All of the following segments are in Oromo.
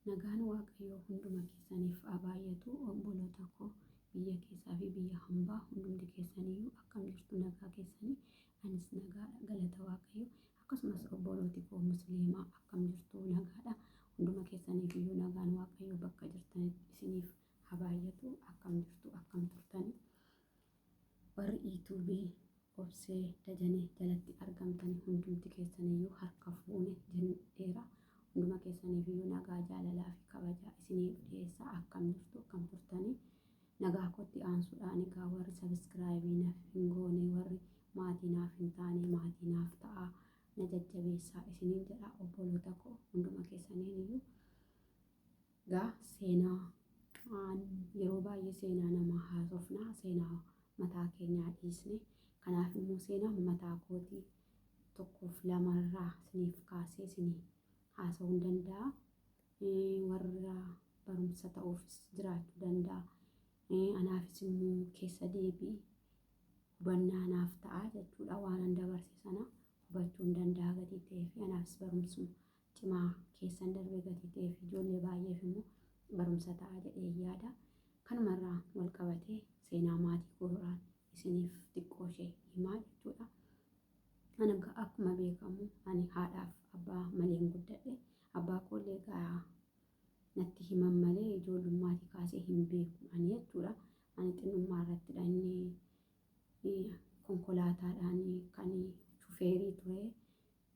Nagaan Waaqayyoo hunduma keessaniif haa baay'atu. Obboloota koo biyya keessaa fi biyya hambaa hundumti keessaniyyuu akkam jirtu nagaa keessanii? Anis nagaadha, galata Waaqayyoo. Akkasumas obbolooti koo musliimaa akkam jirtu? Nagaadha. Hunduma keessaniif iyyuu nagaan Waaqayyoo bakka jirtanitti isiniif haa baay'atu. Akkam jirtu? Akkam turtani? Warri yuutuubii obsee dajanee jalatti argamtan hundumti keessaniyyuu harka fuune jedheera. Hunduma keessaniif iyyuu nagaa jaalalaa fi kabajaa isiniif dhiyeessa. Akkam jirtu? Akkam turtani? Nagaa kootti aansuudhaan egaa warri sabiskiraayibii naaf hin goone, warri maatii naaf hin taane maatii naaf ta'a, na jajjabeessaa isiniin jedha obboloota koo hunduma keessaniin iyyuu. Egaa seenaa yeroo baay'ee seenaa namaa haasofna, seenaa mataa keenyaa dhiisne. Kanaaf immoo seenaa mataa kootii tokkoof lamarraa isiniif kaasee isinii haasa'uu danda'a. Warra barumsa ta'uufis jiraachuu danda'a. Anaafis immoo keessa deebii hubannaa naaf ta'a jechuudha. Waan an dabarse sana hubachuu danda'a gatii ta'ee fi anaafis barumsuma cimaa keessan darbee gatii ta'ee fi ijoollee baay'eef immoo barumsa ta'a jedhee yaada. Kanumarraa wal qabatee seenaa maatii kooraan isiniif xiqqoo ishee himaa jechuudha. Akkuma beekamu ani haadhaaf abbaa maleen guddadhe. Abbaa koollee egaa natti himan malee ijoollummaatti kaasee hin beeku ani jechuudha. Ani xinnummaa irrattidha inni konkolaataadhaan kan shufeerii ture.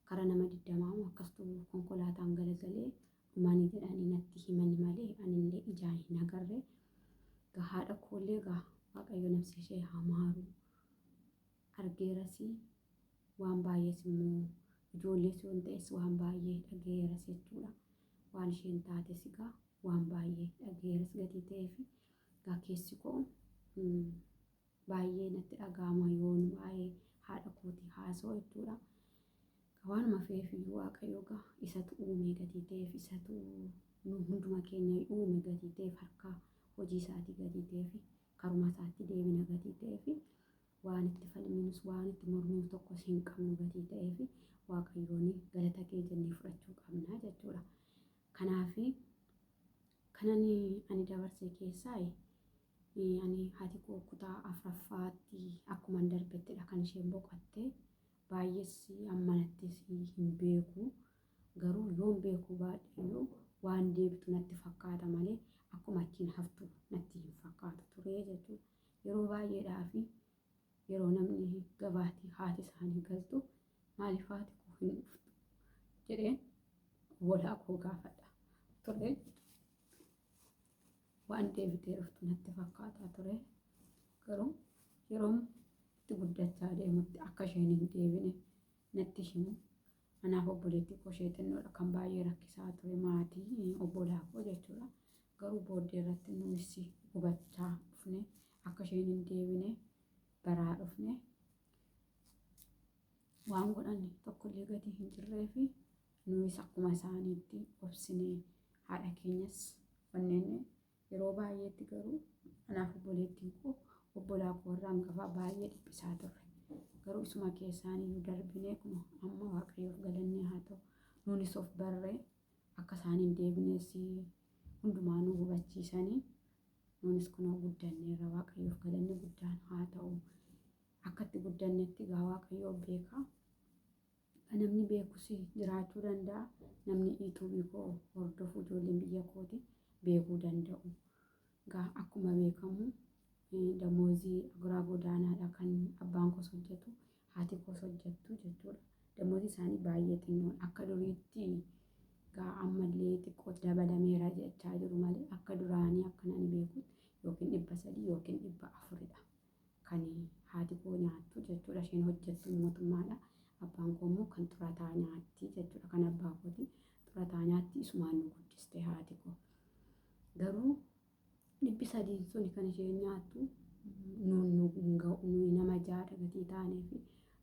Karaa nama 20 akkastuu konkolaataan galagalee dhumanii jedhanii natti himan malee anillee ijaan hin agarre. Egaa haadha koollee egaa Waaqayyo nafsi ishee haa maaru argeeras waan baay'ees immoo ijoollees yoon ta'es waan baay'ee dhageeras jechuudha. Waan isheen taates egaa waan baay'ee dhageeras gatii ta'ee fi egaa keessi koo baay'ee natti dhaga'ama yoon waa'ee haadha kootii haasa'u jechuudha. Waanuma fe'eef iyyuu Waaqayyo egaa isatu uume gatii ta'eef isatu nu hunduma keenya uume gatii ta'eef harka hojii isaatii gatii ta'eef karuma isaatti deebina gatii ta'eef waan itti falminus waan itti morminu tokkos hin qabnu gatii ta'eef Waaqayyoon galata kee jennee fudhachuu qabna jechuudha. Kanaaf ani dabarsee keessaa ani haati koo kutaa 4ffaatti akkuma darbettidha kan isheen boqotte. Baay'ees ammanattis hin beeku, garuu yoon beekuu baadhee waan deebitu natti fakkaata malee akkuma achiin haftu natti hin fakkaatu ture jechuudha. Yeroo baay'eedhaaf yeroo namni gabaatii haati isaanii galtu maaliif haati koo hin dhuftu jedheen obbolaa koo gaafadha ture. Waan deebitee dhuftu natti fakkaata ture, garuu yeroo itti guddachaa deemutti akka isheen hin deebine natti himu. Anaaf obboleettii koo ishee xinnoodha kan baay'ee rakkisaa ture maatii obbolaa koo jechuudha. Garuu booddee irratti nunis hubachaa dhufne akka isheen hin deebine baraa dhufne. Waan godhan tokkollee gatii hin jirree fi nunis akkuma isaaniitti obsine haadha keenyas wanneen yeroo baay'eetti garuu anaaf obboleettiin koo obbolaa koo irraa hangafaa baay'ee dhiphisaa turre. Garuu isuma keessaaniyyuu darbinee kuma amma Waaqayyoof galanni haa ta'u nunis of barree akka isaan hin deebines hundumaa nu hubachiisanii nunis kunoo guddanneerra. Waaqayyoof galanni guddaan haa ta'u. Akka itti guddannetti egaa Waaqayyoo beeka. Namni beekus jiraachuu danda'a. Namni yuutuubii koo hordofu ijoolleen biyya kooti beekuu danda'u. Egaa akkuma beekamu damoozii aguraa godaanaadha kan abbaan koos hojjetu, haati koos hojjettu jechuudha. Damoozii isaanii baay'ee xinnoodha. Akka duriitti egaa ammallee xiqqoo dabalameera jechaa jiru malee akka duraanii akka nani beekutti yookiin 300 yookiin 400dha kan haati koo nyaattu jechuudha. Isheen hojjettu mootummaadha. Abbaan koo immoo kan xurataa nyaatti jechuudha. Kan abbaa kooti xurataa nyaatti isumaan nu guddiste haati koo. Garuu 300 suni kan isheen nyaattu nuun ga'u nama jaadha gatii taaneef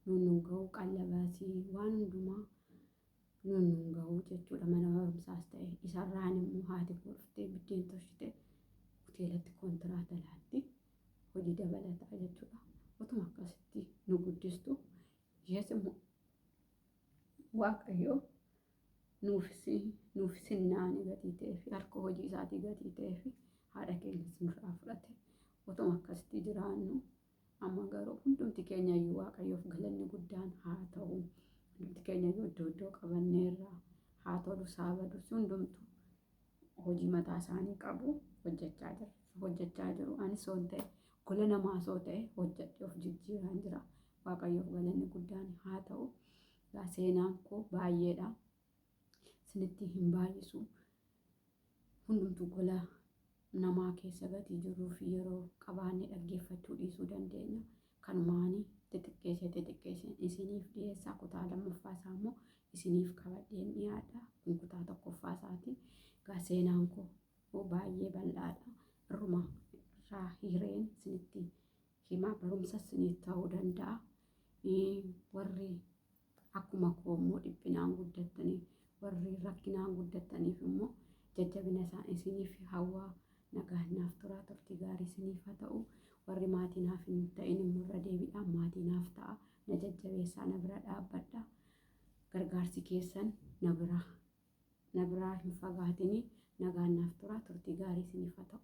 nuun ga'u qallabaasii waan hundumaa nuun ga'u jechuudha. Mana barumsaas ta'e isarraan immoo haati koo dhuftee biddeen tolchite hoteelatti kontiraata laatti hojii dabalataa jechuudha. Utuma akkasitti nu guddistu ishees immoo Waaqayyo nuuf sinnaani gatii gatii ta'ee fi harka hojii isaatii gatii ta'ee fi haadha keenyas nurraa fudhate. Otuma akkasitti jiraannu amma garuu hundumti keenya iyyuu Waaqayyoof galanni guddaan haa ta'u. Hundumti keenya iyyuu iddoo qabanneerra haa tolu saabadus hundumtu hojii mataa isaanii qabu hojjechaa jiru. Anis waan ta'e gola namaa soo ta'e hojjedhee of jijjiiraan jira. Waaqayyoof galanni guddaan haa ta'u. Seenaan koo baay'eedha. Isinitti hin baay'isu. Hundumtu gola namaa keessa gatii jiruu fi yeroo qabaannee dhaggeeffachuu dhiisuu dandeenya. Kanumaanii xixiqqeessee isiniif dhiyeessaa. Kutaa lammaffaa isaa immoo isiniif qabadheen dhiyaadha. Kun kutaa tokkoffaa isaati. Seenaan koo baay'ee bal'aadha. Irruma irraa hireen isinitti himaa barumsa isiniif ta'uu danda'a. Warri akkuma koo immoo dhiphinaan guddattanii warri rakkinaan guddattaniif immoo jajjabina isaa isiniif hawwaa. Nagaan naaf turaa, turtii gaarii isiniif haa ta'u. Warri maatii naaf hin ta'in immoo irra deebiidhaan maatii naaf ta'a. Na jajjabeessaa, na bira dhaabbadha. Gargaarsi keessan na biraa hin fagaatini. Nagaan naaf turaa, turtii gaarii isiniif haa ta'u.